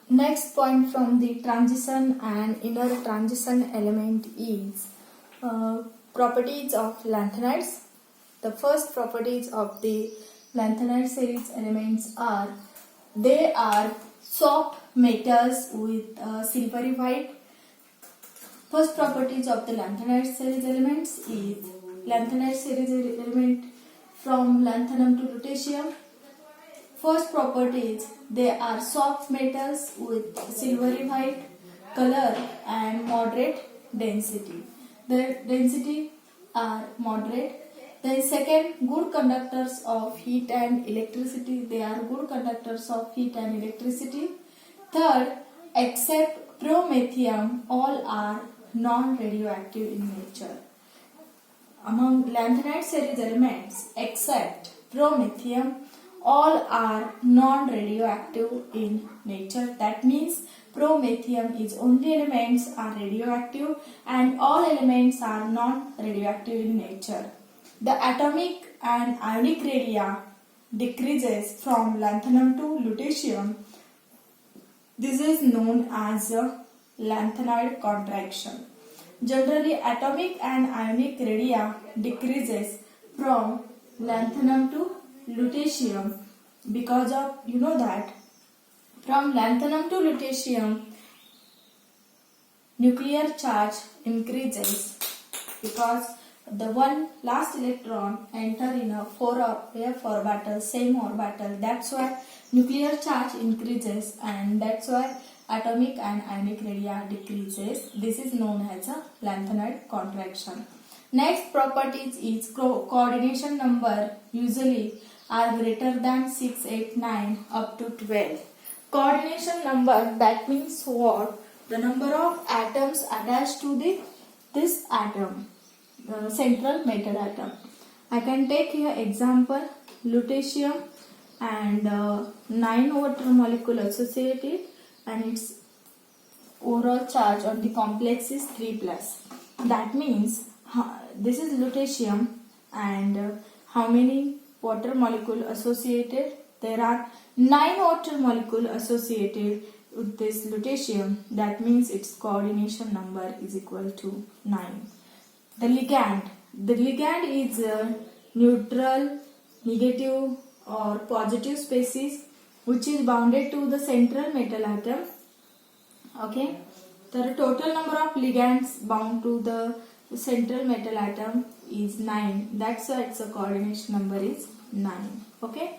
Next point from the transition and inner transition element is properties of lanthanides. The first properties of the lanthanide series elements are they are soft metals with silvery white. First properties of the lanthanide series elements is lanthanide series element from lanthanum to lutetium. First properties, they are soft metals with silvery white color and moderate density. Their density are moderate. Then second, good conductors of heat and electricity. They are good conductors of heat and electricity. Third, except promethium, all are non-radioactive in nature. Among lanthanide series elements, except promethium, all are non-radioactive in nature. That means promethium is only elements are radioactive and all elements are non-radioactive in nature. The atomic and ionic radii decreases from lanthanum to lutetium. This is known as a lanthanide contraction. Generally, atomic and ionic radii decreases from lanthanum to lutetium because of that from lanthanum to lutetium nuclear charge increases because the one last electron enter in a f orbital, same orbital. That's why nuclear charge increases and that's why atomic and ionic radii decreases. This is known as a lanthanide contraction. Next properties is coordination number usually are greater than 6, 8, 9 up to 12. Coordination number, that means what? The number of atoms attached to this atom, the central metal atom. I can take here example lutetium and 9 water molecule associated and its overall charge on the complex is 3+. That means this is lutetium and how many water molecule associated? There are 9 water molecule associated with this lutetium. That means its coordination number is equal to 9. The ligand is a neutral, negative or positive species which is bounded to the central metal atom. Okay, the total number of ligands bound to the central metal atom is 9. That's why its coordination number is 9. Okay,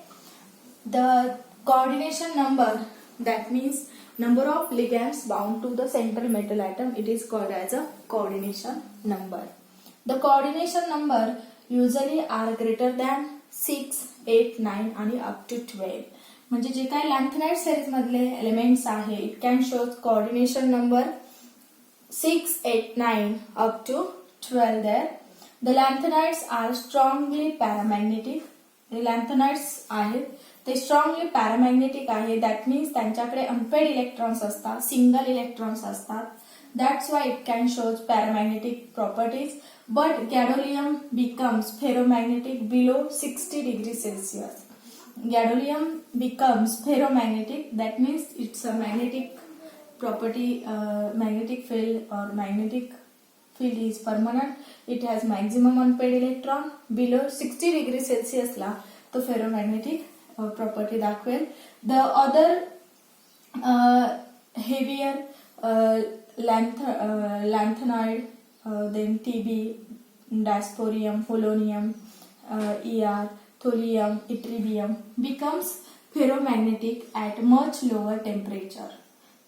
the coordination number, that means number of ligands bound to the central metal atom, it is called as a coordination number. The coordination number usually are greater than 6, 8, 9 आणि up to 12. म्हणजे जे काही लॅन्थनाइड series मधले elements आहे it can show coordination number 6, 8, 9 up to 12 there. The lanthanides are strongly paramagnetic. The lanthanides आहेत ते strongly paramagnetic आहे. That means त्यांच्याकडे unpaired electrons असतात, single electrons असतात. That's why it can show paramagnetic properties. But gadolinium becomes ferromagnetic below 60 degrees Celsius. Gadolinium becomes ferromagnetic. That means it's a magnetic property, magnetic field or magnetic field is permanent. It has maximum unpaired electron below 60 degrees Celsius ला तो ferromagnetic property दाखवेल. The other heavier lanthanide, then Tb, dysprosium, polonium, Er, thulium, yttrium becomes ferromagnetic at much lower temperature.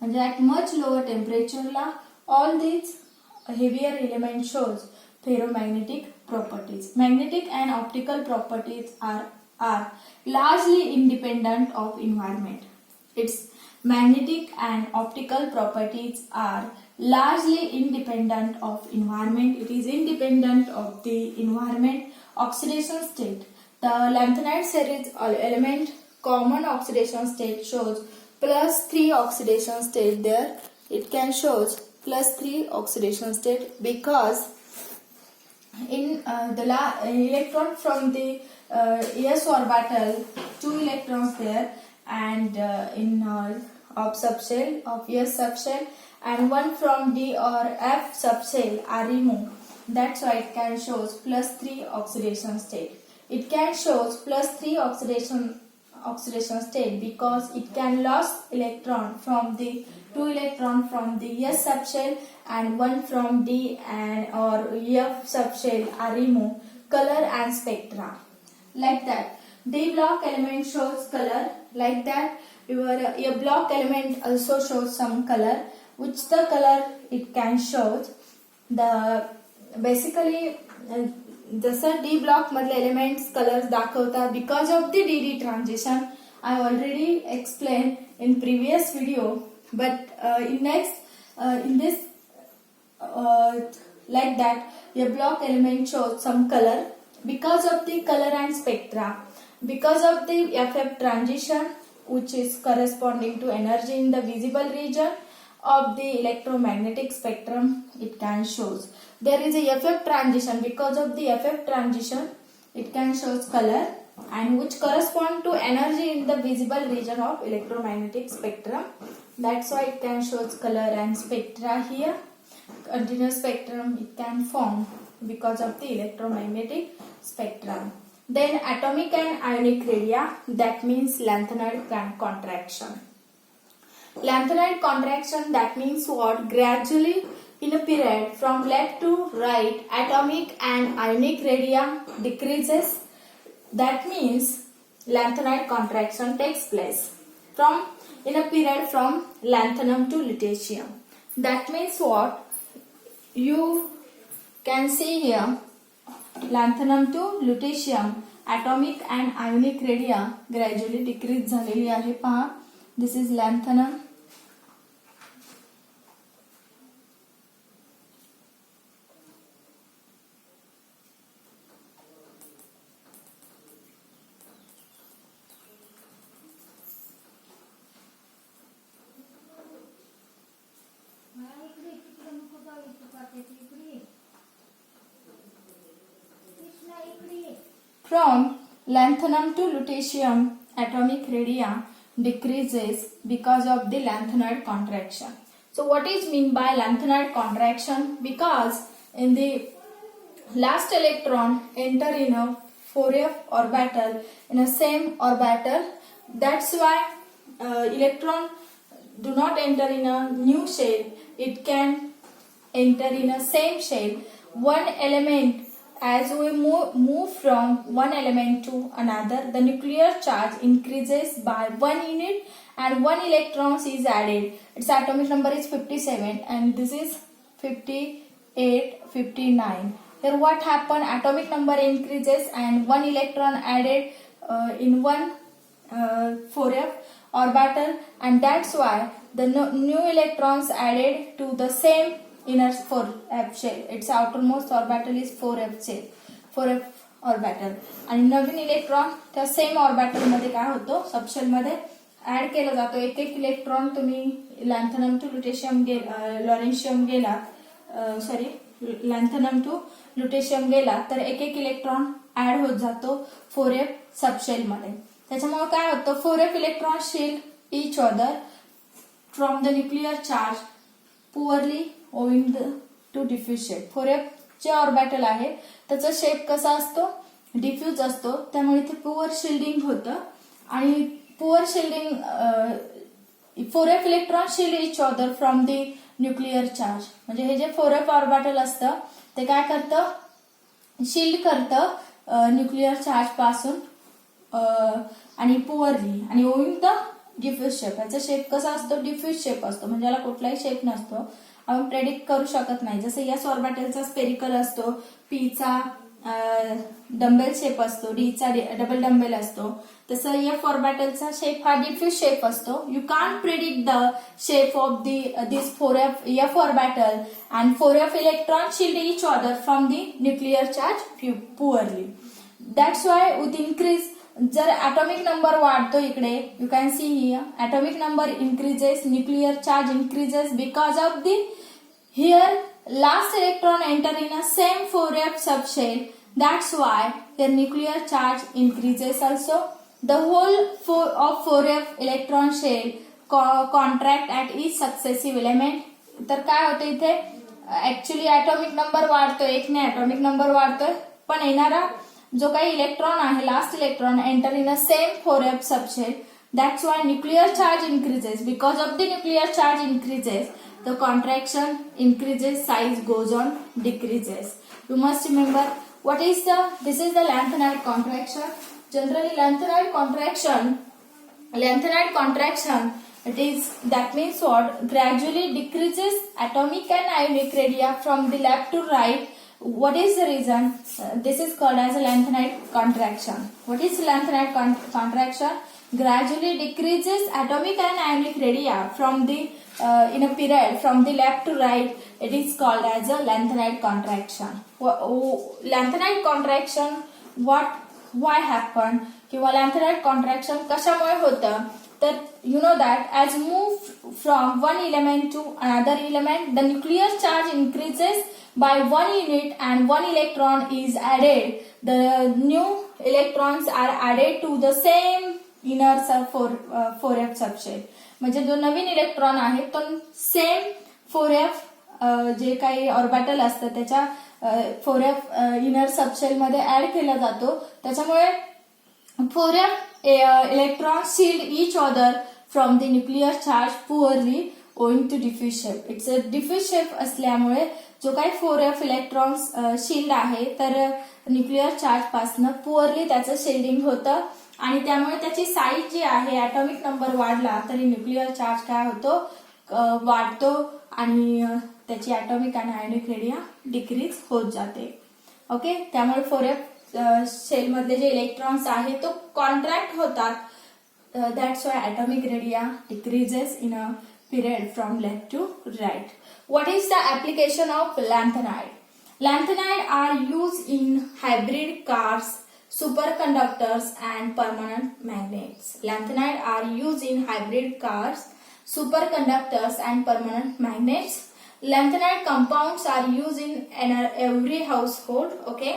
म्हणजे at much lower temperature La all these heavier element shows ferromagnetic properties. Magnetic and optical properties are largely independent of environment. Its magnetic and optical properties are largely independent of environment. It is independent of the environment. Oxidation state. The lanthanide series element common oxidation state shows +3 oxidation state there. It can shows +3 oxidation state because in the electron from the s orbital 2 electrons there and in of subshell of S subshell and one from D or F subshell are removed. That's why it can shows +3 oxidation state. It can shows +3 oxidation state because it can lose electron from the 2 electron from the S subshell and one from D and or F subshell are removed. Color and spectra like that. D block element shows color like that. Your A block element also shows some color. Which the color it can show. The basically जसं D block मधले elements colors दाखवतात because of the DD transition. I already explained in previous video, but in this like that, a block element shows some color because of the color and spectra. Because of the FF transition, which is corresponding to energy in the visible region of the electromagnetic spectrum, it can shows. There is a FF transition. Because of the FF transition, it can shows color and which correspond to energy in the visible region of electromagnetic spectrum. That's why it can shows color and spectra here. Continuous spectrum it can form because of the electromagnetic spectrum. Then atomic and ionic radii, that means lanthanide contraction. Lanthanide contraction, that means what? Gradually in a period from left to right, atomic and ionic radii decreases. That means lanthanide contraction takes place from in a period from lanthanum to lutetium. That means what? You can see here lanthanum to lutetium atomic and ionic radii gradually decrease झालेली आहे पहा. This is lanthanum. From lanthanum to lutetium, atomic radii decreases because of the lanthanide contraction. So what is mean by lanthanide contraction? Because in the last electron enter in a 4f orbital in a same orbital. That's why electron do not enter in a new shell. It can enter in a same shell. One element, as we move from one element to another, the nuclear charge increases by 1 unit and 1 electron is added. Its atomic number is 57 and this is 58, 59. Here what happened? Atomic number increases and 1 electron added in one 4f orbital, and that's why the new electrons added to the same inner 4f shell. Its outermost orbital is 4f shell, 4f orbital, आणि नवीन electron त्या same orbital मध्ये काय होतो, subshell मध्ये add केला जातो. एक एक इलेक्ट्रॉन तुम्ही लॅन्थनम टू लुटेशियम लॉरेन्शियम गेला लॅन्थनम टू लुटेशियम गेला तर एक एक इलेक्ट्रॉन ऍड होत जातो 4f सबशेल मध्ये. त्याच्यामुळे काय होतं, 4f electron shield each other from the nuclear charge poorly owing to diffuse shape. 4f J orbital आहे त्याचा शेप कसा असतो, डिफ्यूज असतो, त्यामुळे ते पुअर शिल्डिंग होतं. आणि poor shielding 4f electron shield each other from the nuclear charge. म्हणजे हे जे 4f ऑर्बिटल असतं ते काय करतं, शिल्ड करतं न्यूक्लिअर चार्ज पासून आणि पुअरली आणि ओविंग द डिफ्यूज शेप. याचा शेप कसा असतो, डिफ्यूज शेप असतो, म्हणजे याला कुठलाही शेप नसतो, आपण प्रेडिक्ट करू शकत नाही. जसं एस ऑर्बिटलचा स्पेरिकल असतो, पीचा डंबेल शेप असतो, डीचा डबल डंबेल असतो, तसं एफ ऑर्बिटलचा शेप हा डिफ्यूज शेप असतो. You can't predict the shape of this 4f F orbital and 4f electron shield each other from the nuclear charge poorly. That's why with increase जर atomic number वाढतो इकडे, you can see here atomic number increases, nuclear charge increases because of the here last electron enter in a same 4f subshell. That's why their nuclear charge increases also. The whole of 4f electron shell contract at etch successive element. तर काय होतं इथे actually atomic number वाढतोय, एकने atomic number वाढतोय, पण येणारा जो काही इलेक्ट्रॉन आहे last electron enter in a same 4f subshell. That's why nuclear charge increases. Because of the nuclear charge increases, the contraction increases, size goes on decreases. You must remember this is the lanthanide contraction. Generally lanthanide contraction, that means what? Gradually decreases atomic and ionic radii from the left to right. What is the reason? This is called as a lanthanide contraction. What is lanthanide contraction? Gradually decreases atomic and ionic radii from the in a period from the left to right. It is called as a lanthanide contraction. Lanthanide contraction, why happened किंवा lanthanide contraction कशामुळे होतं, तर you know that as move from one element to another element, the nuclear charge increases by 1 unit and 1 electron is added. The new electrons are added to the same inner 4f subshell. म्हणजे जो नवीन electron आहे तो same 4f जे काही orbital असतं त्याच्या 4f inner subshell मध्ये add केला जातो. त्याच्यामुळे 4f electron shield each other from the nuclear charge poorly owing to diffuse shape. It's a diffuse shape असल्यामुळे जो काही 4f इलेक्ट्रॉन्स शील्ड आहे तर न्यूक्लिअर चार्ज पासून पुअरली त्याचं शिल्डिंग होतं आणि त्यामुळे त्याची साईज जी आहे ऍटॉमिक नंबर वाढला तरी न्यूक्लिअर चार्ज काय होतो, वाढतो आणि त्याची ऍटॉमिक आणि आयोनिक रेडिया डिक्रीज होत जाते. ओके, त्यामुळे 4f शेल मधले जे इलेक्ट्रॉन्स आहे तो कॉन्ट्रॅक्ट होतात. That's why atomic radii decreases in a period from left to right. What is the application of lanthanide? Lanthanide are used in hybrid cars, superconductors and permanent magnets. Lanthanide are used in hybrid cars, superconductors and permanent magnets. Lanthanide compounds are used in every household, okay,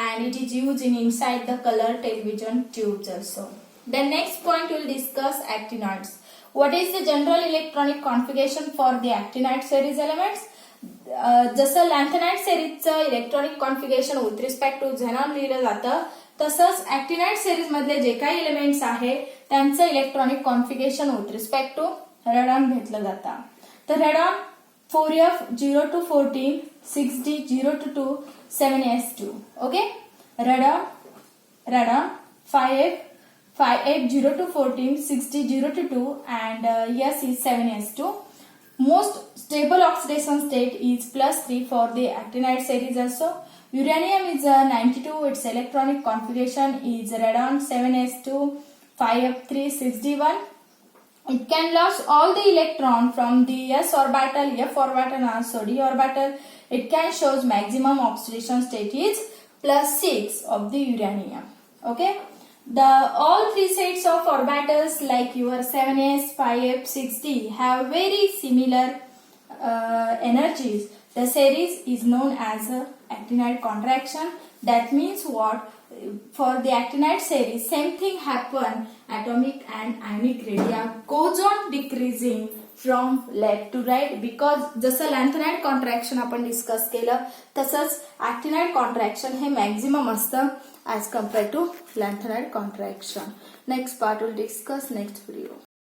and it is used inside the color television tubes also. The next point we will discuss actinides. What is the general electronic configuration for the actinide series elements? जसं lanthanide सेरीजचं electronic configuration with respect to xenon लिहिलं जातं तसंच actinide series मधले जे काही elements आहे त्यांचं electronic configuration with respect to radon घेतलं जातं. तर radon 4f 0 to 14, 6d 0 to 2, 7s2. Okay, radon 5f 0 to 14, 6d 0 to 2 and S is 7s2. Most stable oxidation state is +3 for the actinide series also. Uranium is 92, its electronic configuration is radon 7s2, 5f3, 6d1. It can lose all the electron from the s orbital, f orbital and also d orbital. It can show maximum oxidation state is +6 of the uranium. Okay. All three sets of orbitals like your 7s, 5f, 6d have very similar energies. The series is known as actinide contraction. That means what? For the actinide series, same thing happen. Atomic and ionic radii goes on decreasing from left to right because जसं lanthanide contraction आपण discuss केलं तसंच actinide contraction हे maximum असतं as compared to lanthanide contraction. Next part will discuss next video.